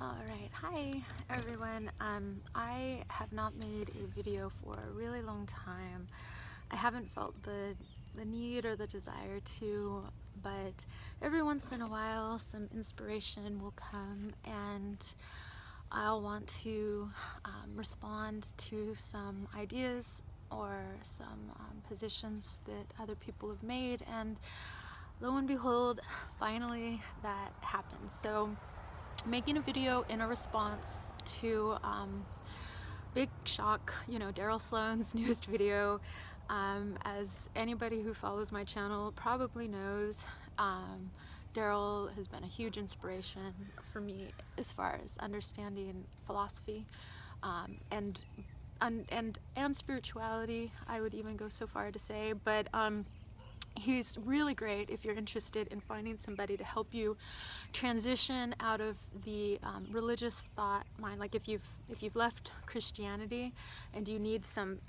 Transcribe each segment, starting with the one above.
Alright, hi everyone. I have not made a video for a really long time. I haven't felt the need or the desire to, but every once in a while some inspiration will come and I'll want to respond to some ideas or some positions that other people have made, and lo and behold, finally that happened. So making a video in a response to big shock, Darryl Sloan's newest video. As anybody who follows my channel probably knows, Darryl has been a huge inspiration for me as far as understanding philosophy and spirituality, I would even go so far to say. But he's really great if you're interested in finding somebody to help you transition out of the religious thought mind. Like if you've left Christianity and you need some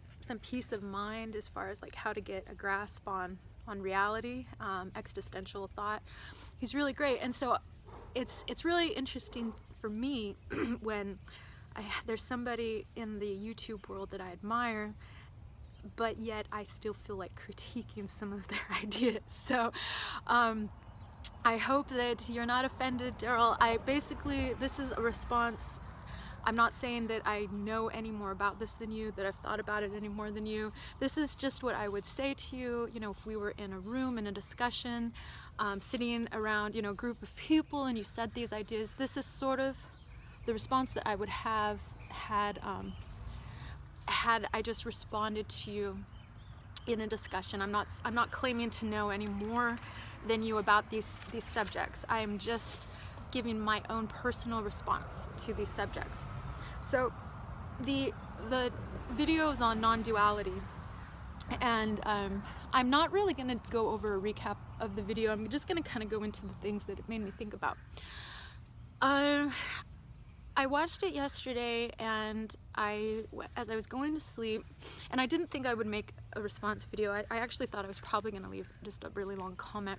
peace of mind as far as like how to get a grasp on reality, existential thought, he's really great. And so it's really interesting for me when there's somebody in the YouTube world that I admire, but yet I still feel like critiquing some of their ideas. So I hope that you're not offended, Darryl. This is a response. I'm not saying that I know any more about this than you, that I've thought about it any more than you. This is just what I would say to you, if we were in a room, in a discussion, sitting around, a group of people, and you said these ideas. This is sort of the response that I would have had I just responded to you in a discussion. I'm not claiming to know any more than you about these subjects. I am just giving my own personal response to these subjects. So the video is on non-duality, and I'm not really going to go over a recap of the video. I'm just going to kind of go into the things that it made me think about. I watched it yesterday, and as I was going to sleep, and I didn't think I would make a response video. I actually thought I was probably going to leave just a really long comment,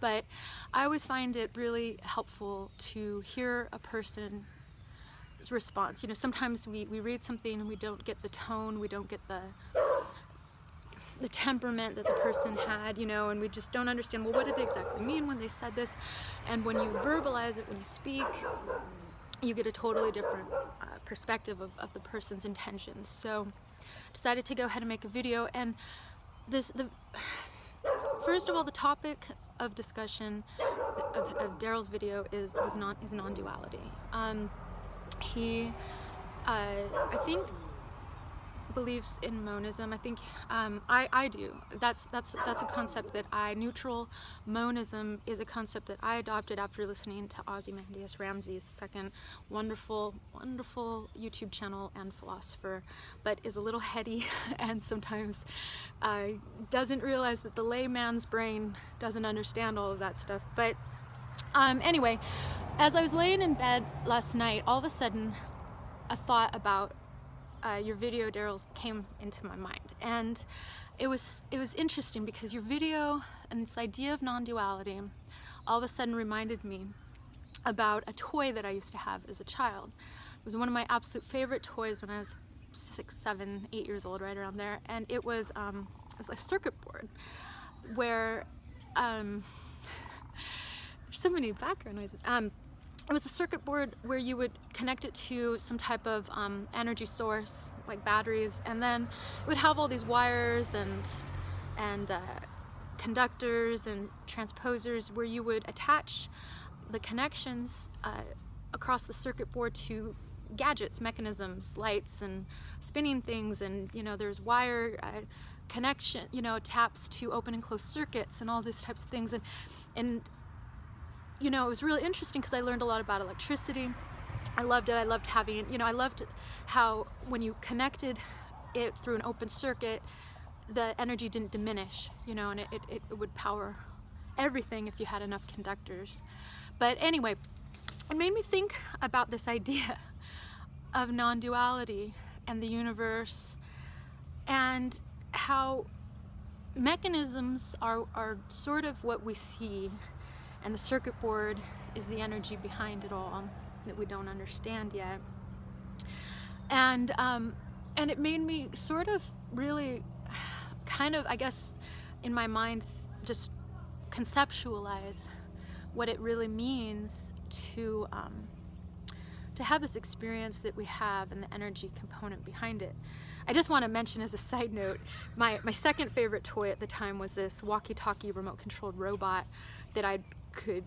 but I always find it really helpful to hear a person's response. Sometimes we read something and we don't get the tone, we don't get the temperament that the person had, and we just don't understand, well, what did they exactly mean when they said this? And when you verbalize it, when you speak, you get a totally different perspective of the person's intentions. So decided to go ahead and make a video. And first of all, the topic of discussion of Darryl's video is non-duality. He I think believes in monism. I think I do. That's a concept that neutral monism is a concept that I adopted after listening to Ozymandias Ramsey's second wonderful YouTube channel and philosopher, but is a little heady and sometimes doesn't realize that the layman's brain doesn't understand all of that stuff. But anyway, as I was laying in bed last night, all of a sudden a thought about your video, Darryl, came into my mind, and it was interesting because your video and this idea of non-duality all of a sudden reminded me about a toy that I used to have as a child. It was one of my absolute favorite toys when I was 6, 7, 8 years old, right around there, and it was a circuit board where there's so many background noises. It was a circuit board where you would connect it to some type of energy source, like batteries, and then it would have all these wires and conductors and transposers where you would attach the connections across the circuit board to gadgets, mechanisms, lights, and spinning things, and there's wire connection, taps to open and close circuits and all these types of things, and it was really interesting because I learned a lot about electricity. I loved it. I loved having, I loved how when you connected it through an open circuit, the energy didn't diminish, and it would power everything if you had enough conductors. But anyway, it made me think about this idea of non-duality and the universe, and how mechanisms are sort of what we see, and the circuit board is the energy behind it all. that we don't understand yet. And it made me sort of really kind of, I guess, in my mind, just conceptualize what it really means to have this experience that we have and the energy component behind it. I just want to mention as a side note, my second favorite toy at the time was this walkie-talkie remote-controlled robot that I could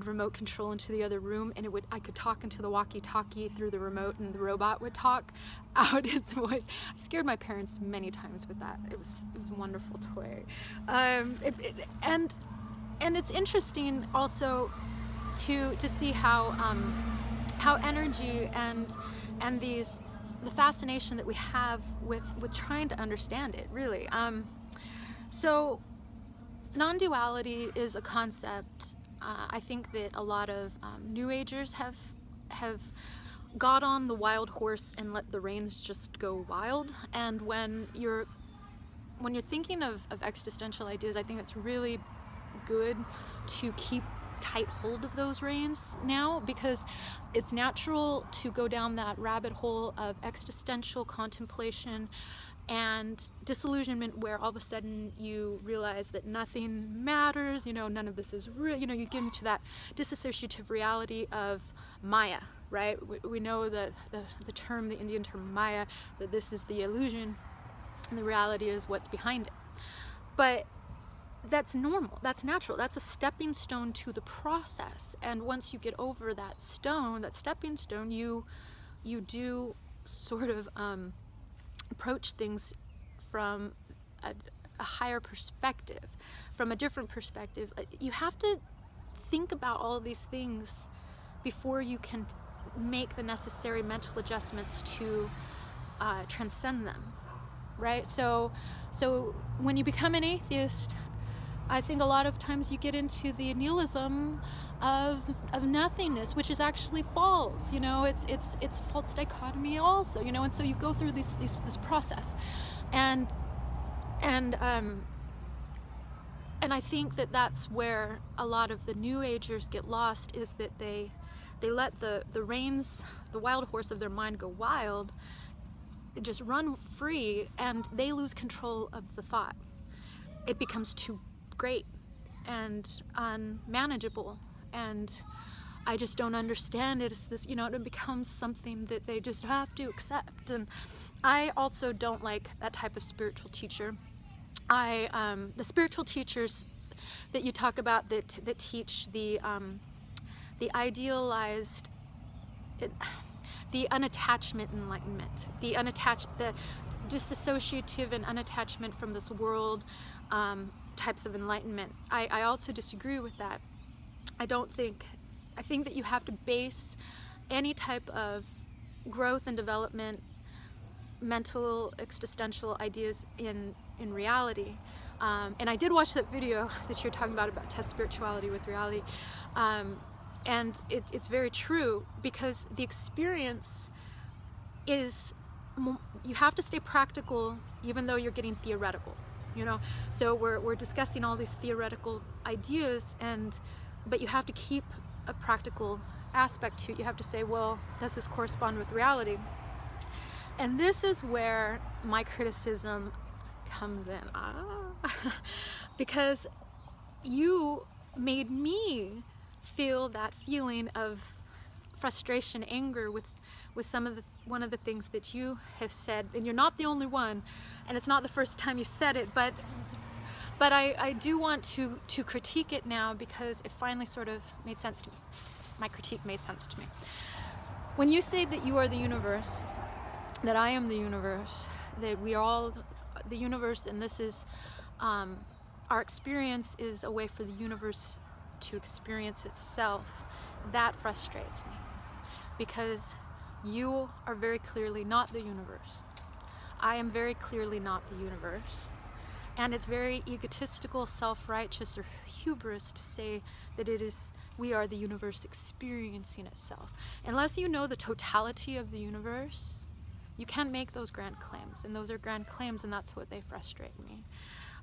remote control into the other room, and I could talk into the walkie-talkie through the remote, and the robot would talk out its voice. I scared my parents many times with that. It was a wonderful toy. And it's interesting also to see how energy and the fascination that we have with trying to understand it, really. So non-duality is a concept I think that a lot of New Agers have got on the wild horse and let the reins just go wild. And when you're thinking of existential ideas, I think it's really good to keep tight hold of those reins now, because it's natural to go down that rabbit hole of existential contemplation and disillusionment, where all of a sudden you realize that nothing matters, you know, none of this is real, you know, you get into that disassociative reality of Maya, right? We know the term, the Indian term Maya, that this is the illusion and the reality is what's behind it. But that's normal, that's natural, that's a stepping stone to the process. And once you get over that stone, that stepping stone, you do sort of approach things from a higher perspective, from a different perspective. You have to think about all of these things before you can make the necessary mental adjustments to transcend them, right? So when you become an atheist, I think a lot of times you get into the nihilism of nothingness, which is actually false. You know, it's a false dichotomy also. You know, and so you go through this process, and I think that that's where a lot of the New Agers get lost, is that they let the reins, the wild horse of their mind go wild, just run free, and they lose control of the thought. It becomes too great and unmanageable, and I just don't understand it. It's this, you know, it becomes something that they just have to accept. And I also don't like that type of spiritual teacher. The spiritual teachers that you talk about that teach the idealized, the unattachment enlightenment, the disassociative and unattachment from this world types of enlightenment. I also disagree with that. I think that you have to base any type of growth and development, mental, existential ideas in reality. And I did watch that video that you're talking about test spirituality with reality. And it's very true, because the experience is, you have to stay practical even though you're getting theoretical, you know. So we're discussing all these theoretical ideas, but you have to keep a practical aspect to it. You have to say, well, does this correspond with reality? And this is where my criticism comes in. Because you made me feel that feeling of frustration, anger with one of the things that you have said, and you're not the only one, and it's not the first time you said it, but I do want to critique it now, because it finally sort of made sense to me. My critique made sense to me. When you say that you are the universe, that I am the universe, that we are all the universe, and this is our experience is a way for the universe to experience itself, that frustrates me, because you are very clearly not the universe. I am very clearly not the universe. And it's very egotistical, self-righteous, or hubris to say that we are the universe experiencing itself. Unless you know the totality of the universe, you can't make those grand claims, and those are grand claims, and that's what they frustrate me.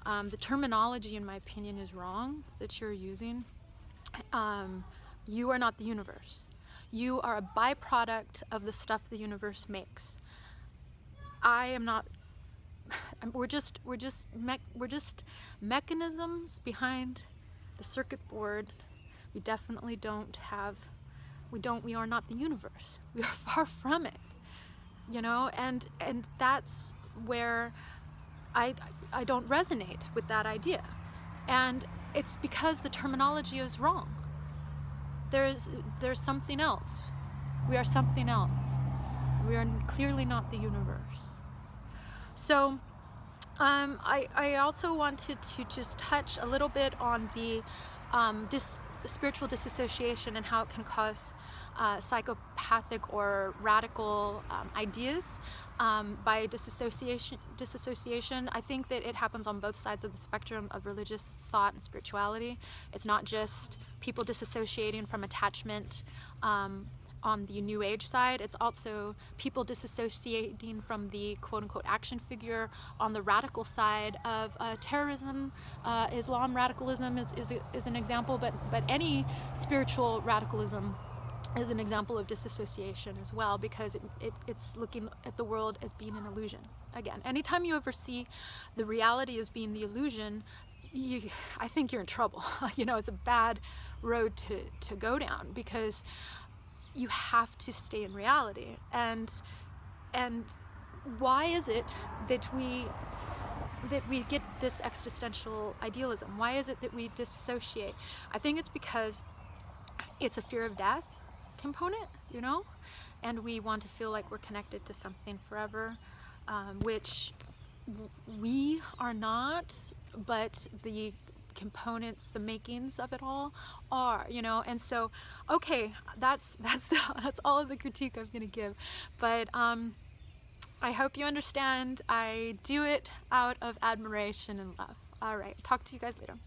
The terminology, in my opinion, is wrong that you're using. You are not the universe. You are a byproduct of the stuff the universe makes. I am not. We're just mechanisms behind the circuit board. We definitely don't have. We are not the universe. We are far from it. You know, and that's where I don't resonate with that idea. And it's because the terminology is wrong. There's something else. We are something else. We are clearly not the universe. So I also wanted to just touch a little bit on the spiritual disassociation and how it can cause psychopathic or radical ideas by disassociation. I think that it happens on both sides of the spectrum of religious thought and spirituality. It's not just people disassociating from attachment on the New Age side, it's also people disassociating from the quote-unquote action figure on the radical side of terrorism. Islam radicalism is an example, but any spiritual radicalism is an example of disassociation as well, because it's looking at the world as being an illusion. Again, anytime you ever see the reality as being the illusion, I think you're in trouble. You know, it's a bad road to go down, because you have to stay in reality. And why is it that we get this existential idealism? Why is it that we disassociate? I think it's because it's a fear of death component, you know, and we want to feel like we're connected to something forever, which we are not, but the components, the makings of it all are, you know. And so, okay, that's all of the critique I'm gonna give, but I hope you understand. I do it out of admiration and love. All right, talk to you guys later.